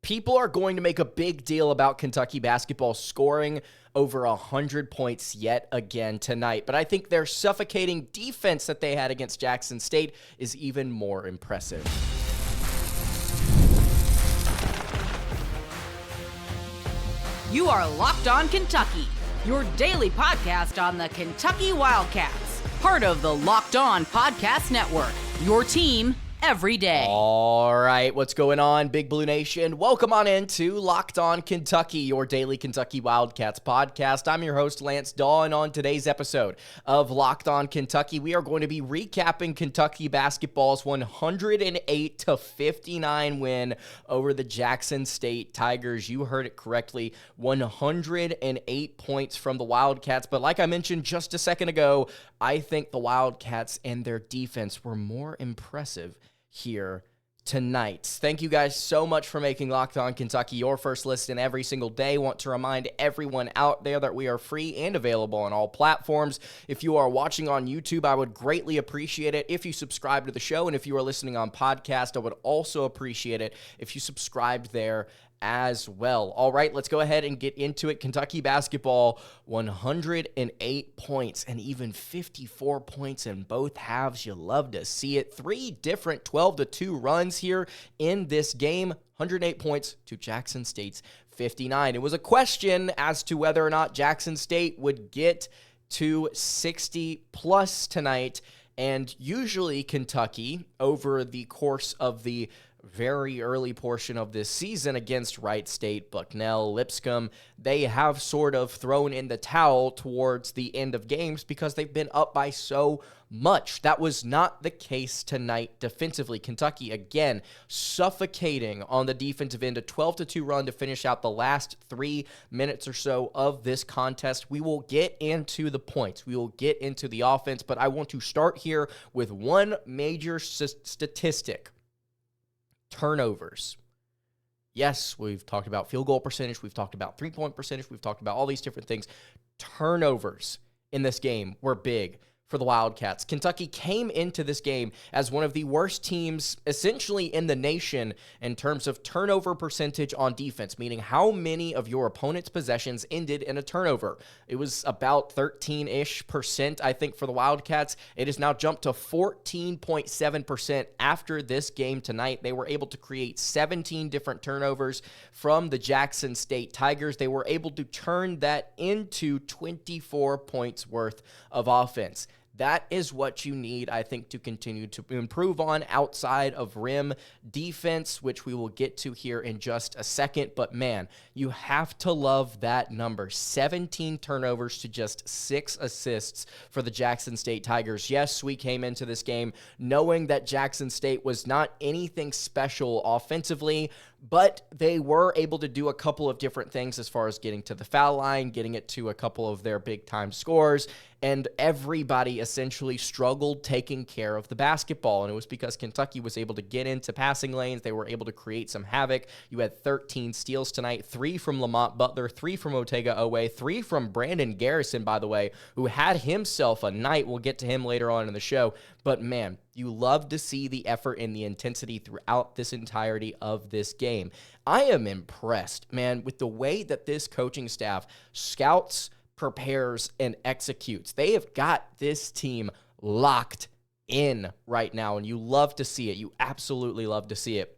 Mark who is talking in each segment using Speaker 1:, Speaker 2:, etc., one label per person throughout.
Speaker 1: People are going to make a big deal about Kentucky basketball scoring over 100 points yet again tonight, but I think their suffocating defense that they had against Jackson State is even more impressive.
Speaker 2: You are Locked On Kentucky, your daily podcast on the Kentucky Wildcats, part of the Locked On Podcast Network, your team every day.
Speaker 1: All right, what's going on, Big Blue Nation? Welcome on into Locked On Kentucky, your daily Kentucky Wildcats podcast. I'm your host, Lance Dawe, and on today's episode of Locked On Kentucky, we are going to be recapping Kentucky basketball's 108-59 win over the Jackson State Tigers. You heard it correctly, 108 points from the Wildcats, but like I mentioned just a second ago, I think the Wildcats and their defense were more impressive here tonight. Thank you guys so much for making Locked On Kentucky your first listen every single day. Want to remind everyone out there that we are free and available on all platforms. If you are watching on YouTube, I would greatly appreciate it if you subscribe to the show, and if you are listening on podcast, I would also appreciate it if you subscribed there as well. All right, let's go ahead and get into it. Kentucky basketball, 108 points and even 54 points in both halves. You love to see it. Three different 12-2 runs here in this game. 108 points to Jackson State's 59. It was a question as to whether or not Jackson State would get to 60 plus tonight. And usually Kentucky, over the course of the very early portion of this season against Wright State, Bucknell, Lipscomb, they have sort of thrown in the towel towards the end of games because they've been up by so much. That was not the case tonight defensively. Kentucky, again, suffocating on the defensive end, a 12-2 run to finish out the last 3 minutes or so of this contest. We will get into the points. We will get into the offense, but I want to start here with one major statistic. Turnovers. Yes, we've talked about field goal percentage. We've talked about three-point percentage. We've talked about all these different things. Turnovers in this game were big for the Wildcats. Kentucky came into this game as one of the worst teams essentially in the nation in terms of turnover percentage on defense, meaning how many of your opponent's possessions ended in a turnover. It was about 13-ish%, I think, for the Wildcats. It has now jumped to 14.7% after this game tonight. They were able to create 17 different turnovers from the Jackson State Tigers. They were able to turn that into 24 points worth of offense. That is what you need, I think, to continue to improve on outside of rim defense, which we will get to here in just a second. But man, you have to love that number. 17 turnovers to just 6 assists for the Jackson State Tigers. Yes, we came into this game knowing that Jackson State was not anything special offensively, but they were able to do a couple of different things as far as getting to the foul line, getting it to a couple of their big-time scores, and everybody essentially struggled taking care of the basketball, and it was because Kentucky was able to get into passing lanes. They were able to create some havoc. You had 13 steals tonight, 3 from Lamont Butler, 3 from Otega Oweh, 3 from Brandon Garrison, by the way, who had himself a night. We'll get to him later on in the show, but man, you love to see the effort and the intensity throughout this entirety of this game. I am impressed, man, with the way that this coaching staff scouts, prepares, and executes. They have got this team locked in right now, and you love to see it. You absolutely love to see it.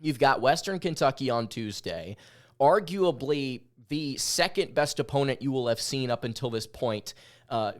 Speaker 1: You've got Western Kentucky on Tuesday, arguably the second best opponent you will have seen up until this point,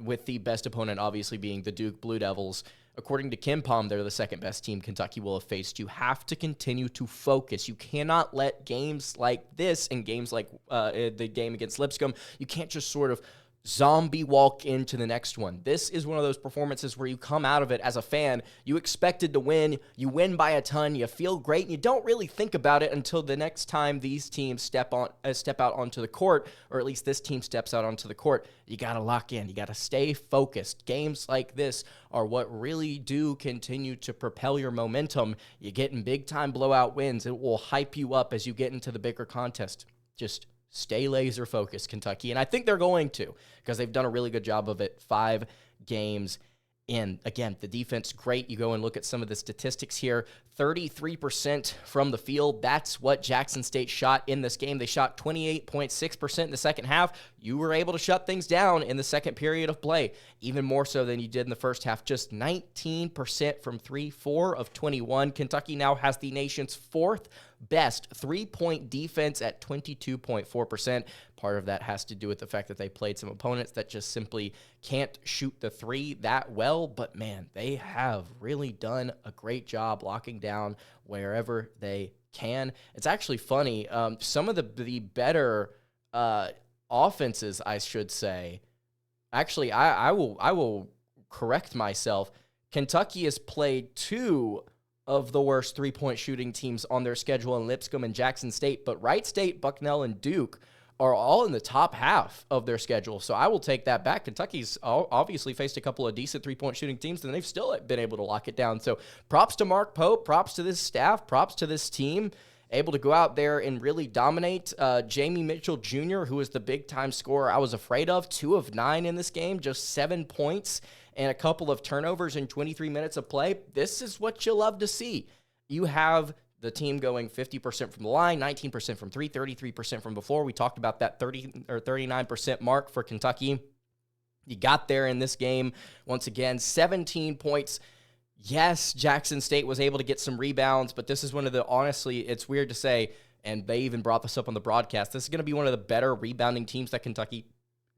Speaker 1: with the best opponent obviously being the Duke Blue Devils. According to KenPom, they're the second best team Kentucky will have faced. You have to continue to focus. You cannot let games like this and games like the game against Lipscomb, you can't just sort of zombie walk into the next one. This is one of those performances where you come out of it as a fan, you expected to win, you win by a ton, you feel great, and you don't really think about it until the next time these teams step out onto the court, or at least this team steps out onto the court. You got to lock in. You got to stay focused. Games like this are what really do continue to propel your momentum. You get in big-time blowout wins. It will hype you up as you get into the bigger contest. Just stay laser focused, Kentucky. And I think they're going to, because they've done a really good job of it 5 games in. Again, the defense, great. You go and look at some of the statistics here. 33% from the field. That's what Jackson State shot in this game. They shot 28.6% in the second half. You were able to shut things down in the second period of play, even more so than you did in the first half. Just 19% from 3, 4 of 21. Kentucky now has the nation's fourth best three-point defense at 22.4%. Part of that has to do with the fact that they played some opponents that just simply can't shoot the three that well. But, man, they have really done a great job locking down wherever they can. It's actually funny. Some of the better offenses, I should say, actually, I will correct myself. Kentucky has played two of the worst three-point shooting teams on their schedule in Lipscomb and Jackson State, but Wright State, Bucknell, and Duke are all in the top half of their schedule. So I will take that back. Kentucky's obviously faced a couple of decent three-point shooting teams, and they've still been able to lock it down. So props to Mark Pope, props to this staff, props to this team, able to go out there and really dominate. Jamie Mitchell Jr., who is the big-time scorer I was afraid of, 2 of 9 in this game, just 7 points and a couple of turnovers in 23 minutes of play. This is what you love to see. You have the team going 50% from the line, 19% from 3, 33% from the floor. We talked about that 30 or 39% mark for Kentucky. You got there in this game. Once again, 17 points. Yes, Jackson State was able to get some rebounds, but this is one of the, honestly, it's weird to say, and they even brought this up on the broadcast, this is going to be one of the better rebounding teams that Kentucky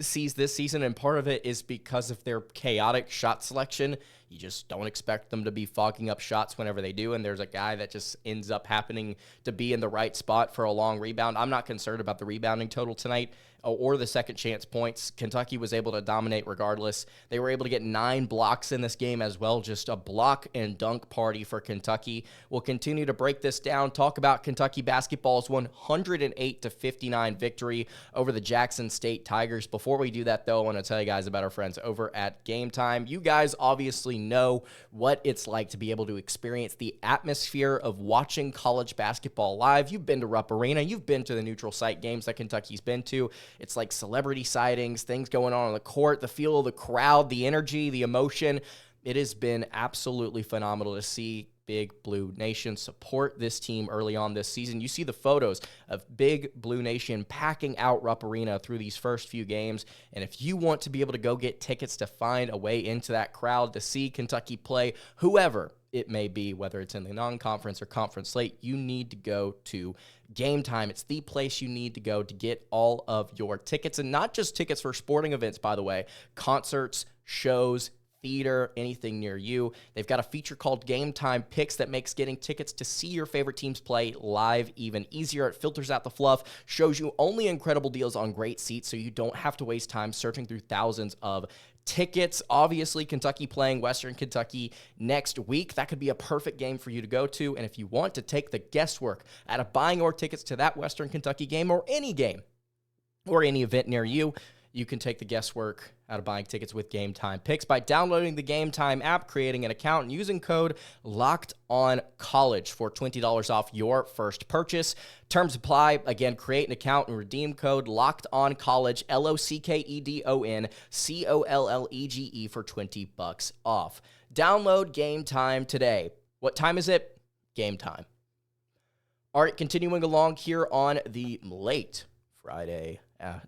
Speaker 1: sees this season, and part of it is because of their chaotic shot selection. You just don't expect them to be fogging up shots whenever they do, and there's a guy that just ends up happening to be in the right spot for a long rebound. I'm not concerned about the rebounding total tonight or the second chance points. Kentucky was able to dominate regardless. They were able to get 9 blocks in this game as well, just a block and dunk party for Kentucky. We'll continue to break this down, talk about Kentucky basketball's 108-59 victory over the Jackson State Tigers. Before we do that, though, I want to tell you guys about our friends over at Game Time. You guys obviously know what it's like to be able to experience the atmosphere of watching college basketball live. You've been to Rupp Arena. You've been to the neutral site games that Kentucky's been to. It's like celebrity sightings, things going on the court, the feel of the crowd, the energy, the emotion. It has been absolutely phenomenal to see Big Blue Nation support this team early on this season. You see the photos of Big Blue Nation packing out Rupp Arena through these first few games. And if you want to be able to go get tickets to find a way into that crowd to see Kentucky play, whoever it may be, whether it's in the non-conference or conference slate, you need to go to Game Time. It's the place you need to go to get all of your tickets, and not just tickets for sporting events, by the way, concerts, shows, theater, anything near you. They've got a feature called Game Time Picks that makes getting tickets to see your favorite teams play live even easier. It filters out the fluff, shows you only incredible deals on great seats so you don't have to waste time searching through thousands of tickets. Obviously, Kentucky playing Western Kentucky next week. That could be a perfect game for you to go to. And if you want to take the guesswork out of buying your tickets to that Western Kentucky game or any event near you, you can take the guesswork out of buying tickets with Game Time Picks by downloading the Game Time app, creating an account, and using code LOCKEDONCollege for $20 off your first purchase. Terms apply. Again, create an account and redeem code LOCKEDONCollege, LOCKEDONCOLLEGE for $20 off. Download Game Time today. What time is it? Game time. All right, continuing along here on the late Friday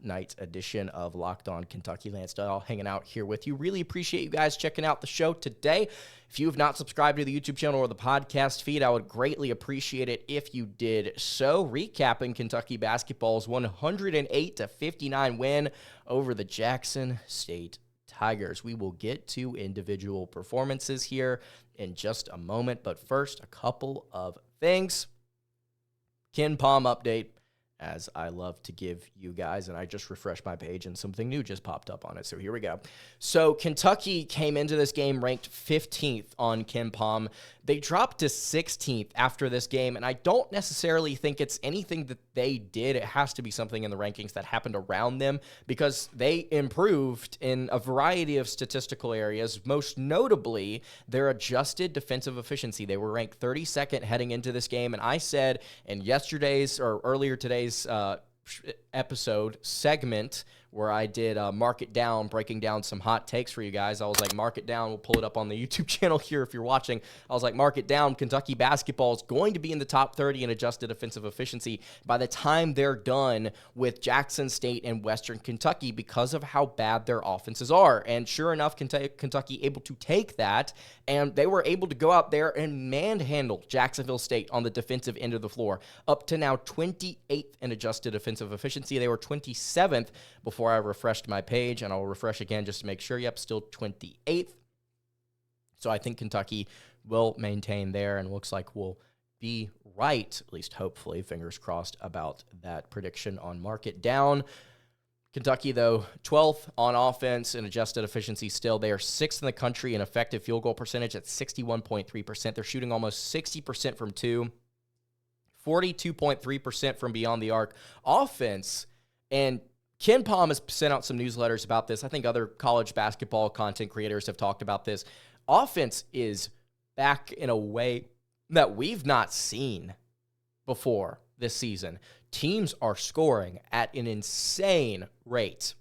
Speaker 1: night edition of Locked On Kentucky. Lance Dawe hanging out here with you. Really appreciate you guys checking out the show today. If you have not subscribed to the YouTube channel or the podcast feed, I would greatly appreciate it if you did so. Recapping Kentucky basketball's 108-59 win over the Jackson State Tigers. We will get to individual performances here in just a moment, but first, a couple of things. Ken Pom update, as I love to give you guys, and I just refreshed my page and something new just popped up on it, so here we go. So Kentucky came into this game ranked 15th on Ken Pom. They dropped to 16th after this game, and I don't necessarily think it's anything that they did. It has to be something in the rankings that happened around them, because they improved in a variety of statistical areas, most notably their adjusted defensive efficiency. They were ranked 32nd heading into this game, and I said in yesterday's or earlier today's episode segment where I did Mark It Down, breaking down some hot takes for you guys. I was like, Mark It Down. We'll pull it up on the YouTube channel here if you're watching. I was like, Mark It Down. Kentucky basketball is going to be in the top 30 in adjusted offensive efficiency by the time they're done with Jackson State and Western Kentucky because of how bad their offenses are. And sure enough, Kentucky able to take that, and they were able to go out there and manhandle Jacksonville State on the defensive end of the floor, up to now 28th in adjusted offensive efficiency. They were 27th before I refreshed my page, and I'll refresh again just to make sure. Yep, still 28th. So I think Kentucky will maintain there, and looks like we'll be right, at least hopefully, fingers crossed, about that prediction on Mark It Down. Kentucky, though, 12th on offense and adjusted efficiency still. They are 6th in the country in effective field goal percentage at 61.3%. They're shooting almost 60% from two, 42.3% from beyond the arc. Offense, and Ken Palm has sent out some newsletters about this. I think other college basketball content creators have talked about this. Offense is back in a way that we've not seen before this season. Teams are scoring at an insane rate.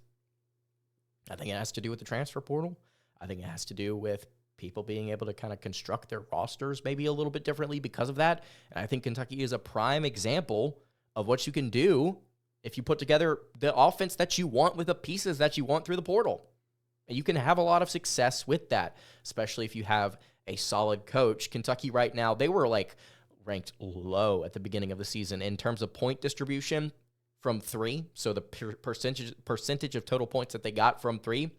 Speaker 1: I think it has to do with the transfer portal. I think it has to do with people being able to kind of construct their rosters maybe a little bit differently because of that. And I think Kentucky is a prime example of what you can do if you put together the offense that you want with the pieces that you want through the portal. And you can have a lot of success with that, especially if you have a solid coach. Kentucky right now, they were like ranked low at the beginning of the season in terms of point distribution from three. So the percentage of total points that they got from three,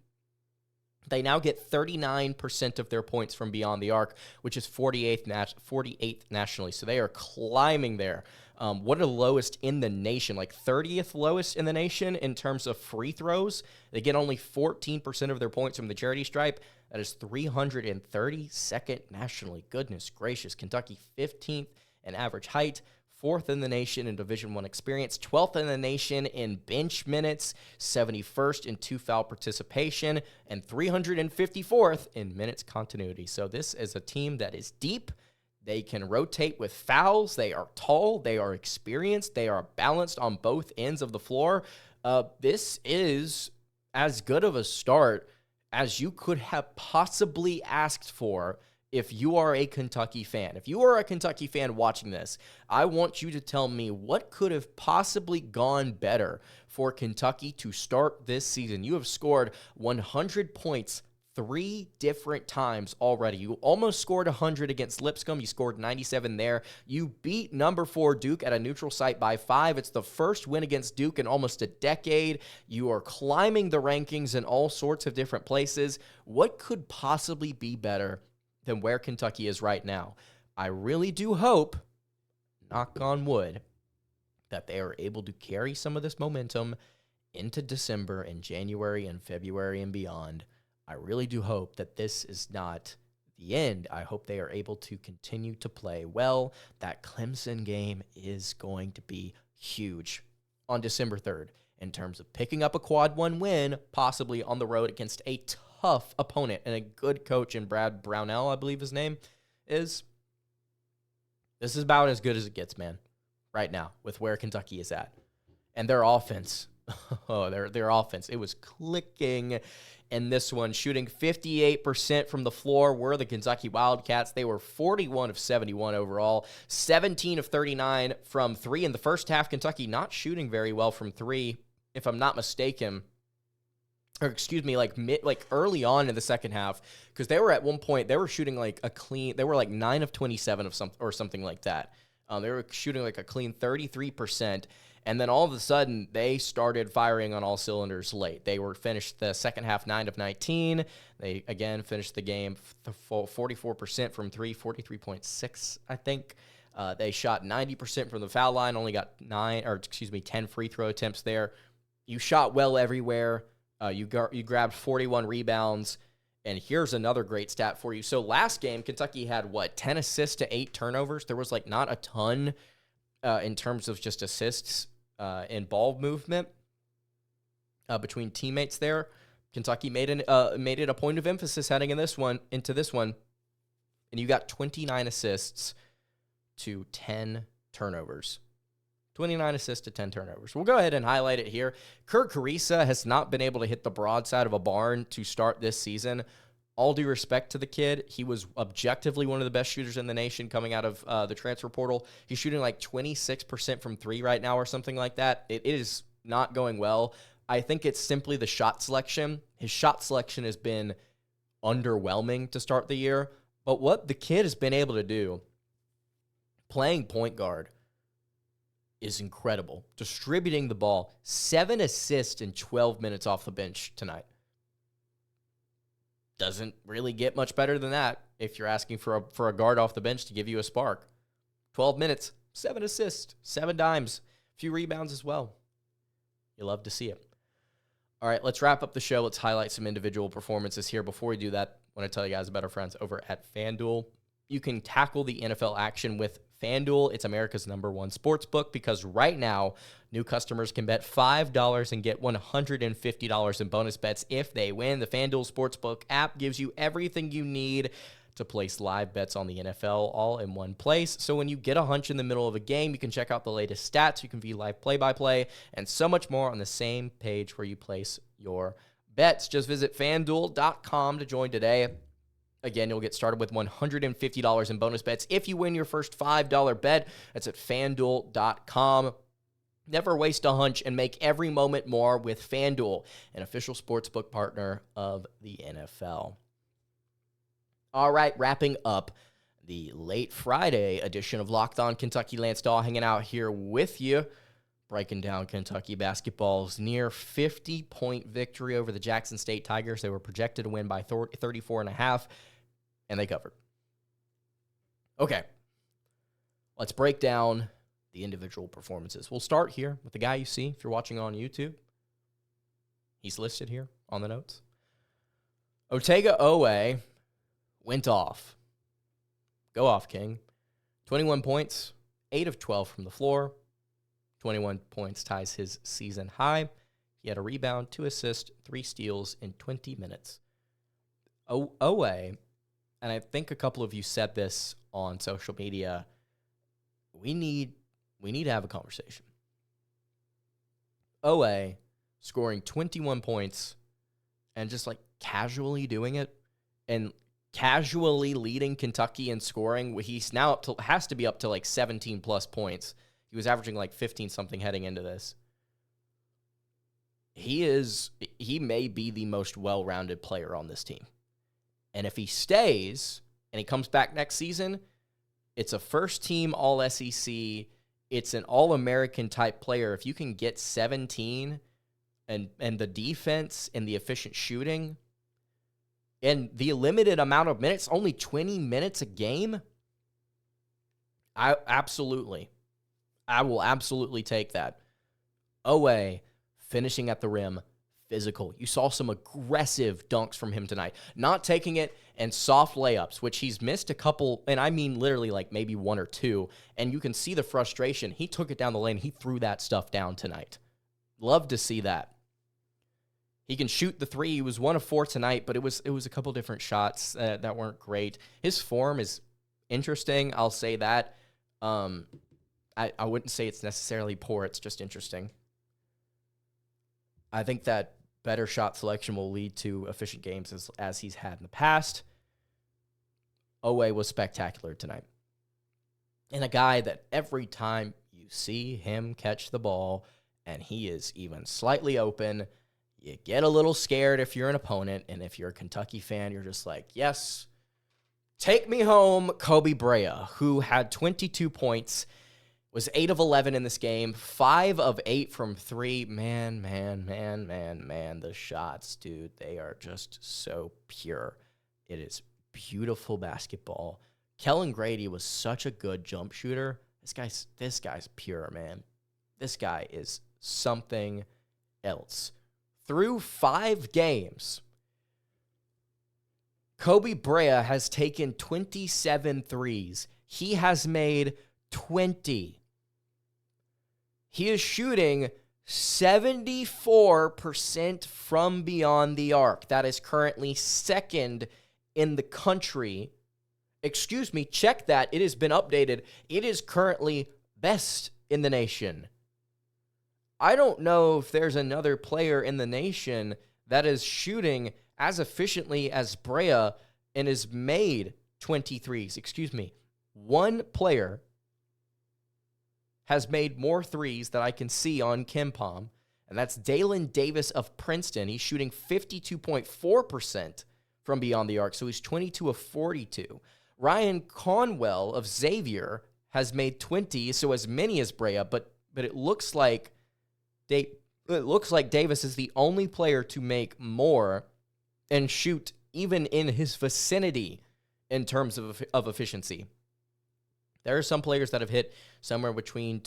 Speaker 1: they now get 39% of their points from beyond the arc, which is 48th nationally. So they are climbing there. What are the lowest in the nation? Like 30th lowest in the nation in terms of free throws. They get only 14% of their points from the charity stripe. That is 332nd nationally. Goodness gracious. Kentucky 15th in average height, 4th in the nation in Division I experience, 12th in the nation in bench minutes, 71st in two-foul participation, and 354th in minutes continuity. So this is a team that is deep. They can rotate with fouls. They are tall. They are experienced. They are balanced on both ends of the floor. This is as good of a start as you could have possibly asked for if you are a Kentucky fan. If you are a Kentucky fan watching this, I want you to tell me what could have possibly gone better for Kentucky to start this season. You have scored 100 points 3 different times already. You almost scored 100 against Lipscomb. You scored 97 there. You beat number 4 Duke at a neutral site by 5. It's the first win against Duke in almost a decade. You are climbing the rankings in all sorts of different places. What could possibly be better than where Kentucky is right now? I really do hope, knock on wood, that they are able to carry some of this momentum into December and January and February and beyond. I really do hope that this is not the end. I hope they are able to continue to play well. That Clemson game is going to be huge on December 3rd in terms of picking up a quad 1 win, possibly on the road against a tough opponent and a good coach in Brad Brownell, I believe his name is. This is about as good as it gets, man, right now with where Kentucky is at. And their offense, their offense, it was clicking in this one, shooting 58% from the floor were the Kentucky Wildcats. They were 41 of 71 overall, 17 of 39 from 3 in the first half. Kentucky not shooting very well from 3, if I'm not mistaken. Or excuse me, like early on in the second half, because they were at one point, they were shooting like a clean, they were like 9 of 27 or something like that. They were shooting like a clean 33%. And then all of a sudden, they started firing on all cylinders late. They were finished the second half 9 of 19. They, again, finished the game 44% from 3, 43.6, I think. They shot 90% from the foul line, only got 10 free throw attempts there. You shot well everywhere. You grabbed 41 rebounds. And here's another great stat for you. So last game, Kentucky had, 10 assists to 8 turnovers? There was, not a ton in terms of just assists and ball movement between teammates there. Kentucky made it a point of emphasis heading into this one, and you got 29 assists to 10 turnovers. 29 assists to 10 turnovers. We'll go ahead and highlight it here. Kerr Kriisa has not been able to hit the broadside of a barn to start this season. All due respect to the kid, he was objectively one of the best shooters in the nation coming out of the transfer portal. He's shooting like 26% from three right now or something like that. It is not going well. I think it's simply the shot selection. His shot selection has been underwhelming to start the year. But what the kid has been able to do, playing point guard, is incredible. Distributing the ball, 7 assists in 12 minutes off the bench tonight. Doesn't really get much better than that if you're asking for a guard off the bench to give you a spark. 12 minutes, 7 assists, 7 dimes, a few rebounds as well. You love to see it. All right, let's wrap up the show. Let's highlight some individual performances here. Before we do that, I want to tell you guys about our friends over at FanDuel. You can tackle the NFL action with FanDuel. It's America's #1 sports book because right now, new customers can bet $5 and get $150 in bonus bets if they win. The FanDuel Sportsbook app gives you everything you need to place live bets on the NFL all in one place. So when you get a hunch in the middle of a game, you can check out the latest stats. You can view live play-by-play and so much more on the same page where you place your bets. Just visit FanDuel.com to join today. Again, you'll get started with $150 in bonus bets if you win your first $5 bet. That's at FanDuel.com. Never waste a hunch and make every moment more with FanDuel, an official sportsbook partner of the NFL. All right, wrapping up the late Friday edition of Locked On Kentucky. Lance Dawe hanging out here with you, breaking down Kentucky basketball's near 50-point victory over the Jackson State Tigers. They were projected to win by 34.5, and they covered. Okay, let's break down the individual performances. We'll start here with the guy you see if you're watching on YouTube. He's listed here on the notes. Otega Oweh went off. Go off, King. 21 points, 8 of 12 from the floor. 21 points ties his season high. He had a rebound, 2 assists, 3 steals in 20 minutes. Oweh, and I think a couple of you said this on social media, we need to have a conversation. Oweh scoring 21 points and just like casually doing it and casually leading Kentucky in scoring. He's now has to be up to like 17 plus points. He was averaging like 15 something heading into this. He may be the most well-rounded player on this team. And if he stays and he comes back next season, it's a first-team All-SEC. It's an All-American type player. If you can get 17 and the defense and the efficient shooting and the limited amount of minutes, only 20 minutes a game, I will absolutely take that. Oweh finishing at the rim, physical. You saw some aggressive dunks from him tonight. Not taking it and soft layups, which he's missed a couple, and I mean literally like maybe 1 or 2, and you can see the frustration. He took it down the lane. He threw that stuff down tonight. Love to see that. He can shoot the 3. He was 1 of 4 tonight, but it was a couple different shots that weren't great. His form is interesting. I'll say that. I wouldn't say it's necessarily poor. It's just interesting. I think that better shot selection will lead to efficient games as he's had in the past. Oweh was spectacular tonight. And a guy that every time you see him catch the ball and he is even slightly open, you get a little scared if you're an opponent. And if you're a Kentucky fan, you're just like, yes, take me home, Koby Brea, who had 22 points, was 8 of 11 in this game, 5 of 8 from 3. Man, the shots, dude, they are just so pure. It is beautiful basketball. Kellen Grady was such a good jump shooter. This guy's pure, man. This guy is something else. Through 5 games, Koby Brea has taken 27 threes. He has made 20. He is shooting 74% from beyond the arc. That is currently second in the country. Excuse me, check that. It has been updated. It is currently best in the nation. I don't know if there's another player in the nation that is shooting as efficiently as Brea and has made 23s. Excuse me. One player has made more threes that I can see on KenPom, and that's Dalen Davis of Princeton. He's shooting 52.4% from beyond the arc, so he's 22 of 42. Ryan Conwell of Xavier has made 20, so as many as Brea, but it looks like Davis is the only player to make more and shoot even in his vicinity in terms of efficiency. There are some players that have hit somewhere between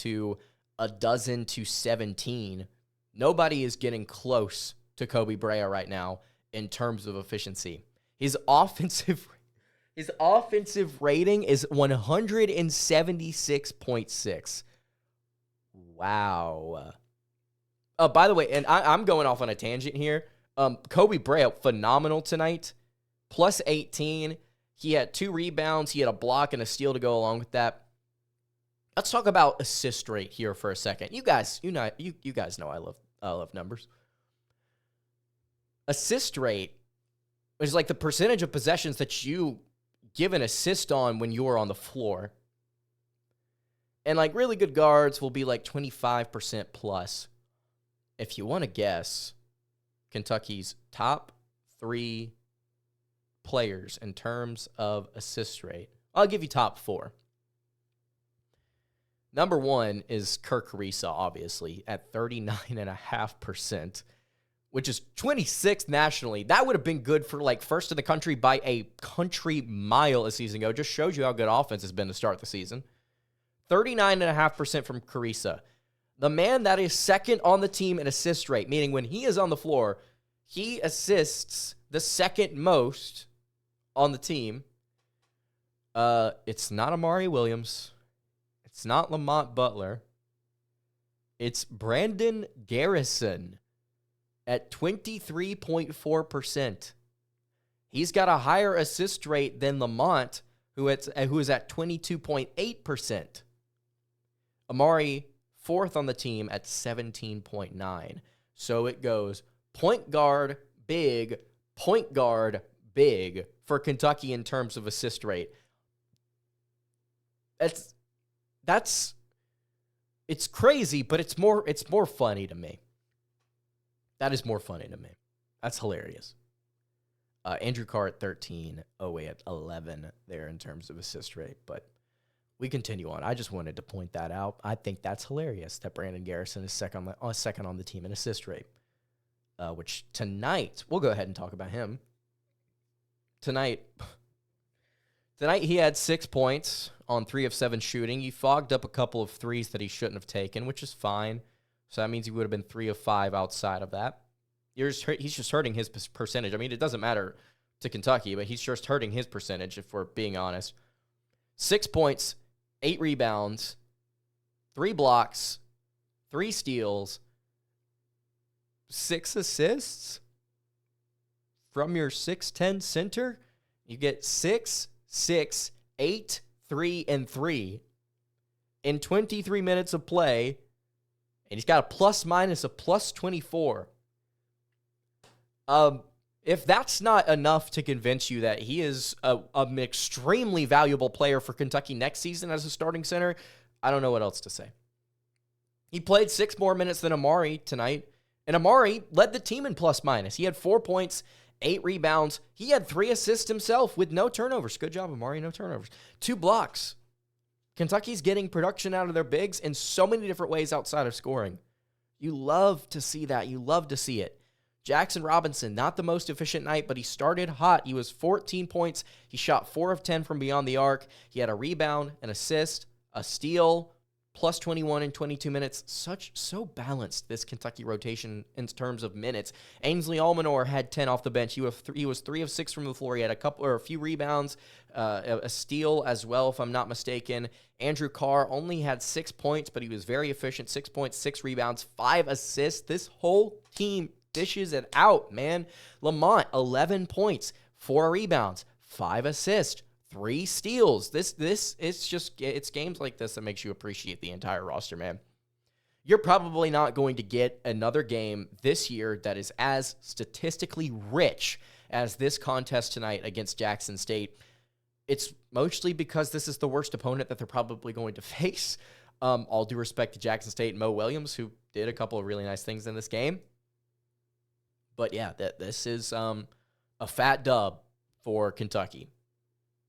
Speaker 1: a dozen to 17. Nobody is getting close to Koby Brea right now in terms of efficiency. His offensive rating is 176.6. Wow. By the way, and I'm going off on a tangent here. Koby Brea, phenomenal tonight. Plus 18. He had 2 rebounds. He had a block and a steal to go along with that. Let's talk about assist rate here for a second. You guys know I love numbers. Assist rate is like the percentage of possessions that you give an assist on when you're on the floor. And like really good guards will be like 25% plus. If you want to guess Kentucky's top 3 players in terms of assist rate, I'll give you top 4. Number 1 is Kirk Carissa, obviously, at 39.5%, which is 26th nationally. That would have been good for like first in the country by a country mile a season ago. Just shows you how good offense has been to start the season. 39.5% from Carissa. The man that is second on the team in assist rate, meaning when he is on the floor, he assists the second most on the team. It's not Amari Williams. It's not Lamont Butler. It's Brandon Garrison at 23.4%. He's got a higher assist rate than Lamont, who is at 22.8%. Amari, 4th on the team at 17.9%. So it goes point guard, big for Kentucky in terms of assist rate. It's crazy, but it's more funny to me. That is more funny to me. That's hilarious. Andrew Carr at 13, Oweh at 11 there in terms of assist rate, but we continue on. I just wanted to point that out. I think that's hilarious that Brandon Garrison is second on the team in assist rate, which tonight, we'll go ahead and talk about him. Tonight he had 6 points on 3 of 7 shooting. He fogged up a couple of threes that he shouldn't have taken, which is fine. So that means he would have been 3 of 5 outside of that. He's just hurting his percentage. I mean, it doesn't matter to Kentucky, but he's just hurting his percentage, if we're being honest. 6 points, 8 rebounds, 3 blocks, 3 steals, 6 assists from your 6'10" center. You get 6, 6, 8, 3, and 3 in 23 minutes of play, and he's got a plus-minus of plus 24. If that's not enough to convince you that he is an extremely valuable player for Kentucky next season as a starting center, I don't know what else to say. He played 6 more minutes than Amari tonight, and Amari led the team in plus-minus. He had 4 points, 8 rebounds. He had 3 assists himself with no turnovers. Good job, Amari, no turnovers. 2 blocks. Kentucky's getting production out of their bigs in so many different ways outside of scoring. You love to see that. You love to see it. Jackson Robinson, not the most efficient night, but he started hot. He was 14 points. He shot 4 of 10 from beyond the arc. He had a rebound, an assist, a steal, plus 21 in 22 minutes. So balanced, this Kentucky rotation in terms of minutes. Ainsley Almanor had 10 off the bench. He was 3 of 6 from the floor. He had a few rebounds, a steal as well, if I'm not mistaken. Andrew Carr only had 6 points, but he was very efficient. 6 points, 6 rebounds, 5 assists. This whole team dishes it out, man. Lamont, 11 points, 4 rebounds, 5 assists, 3 steals. It's games like this that makes you appreciate the entire roster, man. You're probably not going to get another game this year that is as statistically rich as this contest tonight against Jackson State. It's mostly because this is the worst opponent that they're probably going to face. All due respect to Jackson State and Mo Williams, who did a couple of really nice things in this game. But yeah, this is a fat dub for Kentucky.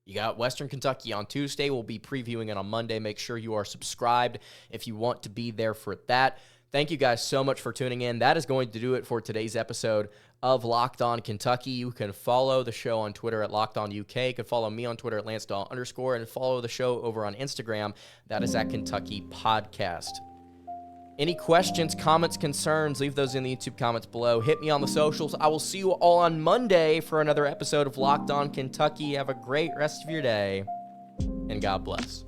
Speaker 1: You got Western Kentucky on Tuesday. We'll be previewing it on Monday. Make sure you are subscribed if you want to be there for that. Thank you guys so much for tuning in. That is going to do it for today's episode of Locked On Kentucky. You can follow the show on Twitter at Locked On UK. You can follow me on Twitter at @LanceDaw_, and follow the show over on Instagram. That is at Kentucky Podcast. Any questions, comments, concerns, leave those in the YouTube comments below. Hit me on the socials. I will see you all on Monday for another episode of Locked On Kentucky. Have a great rest of your day, and God bless.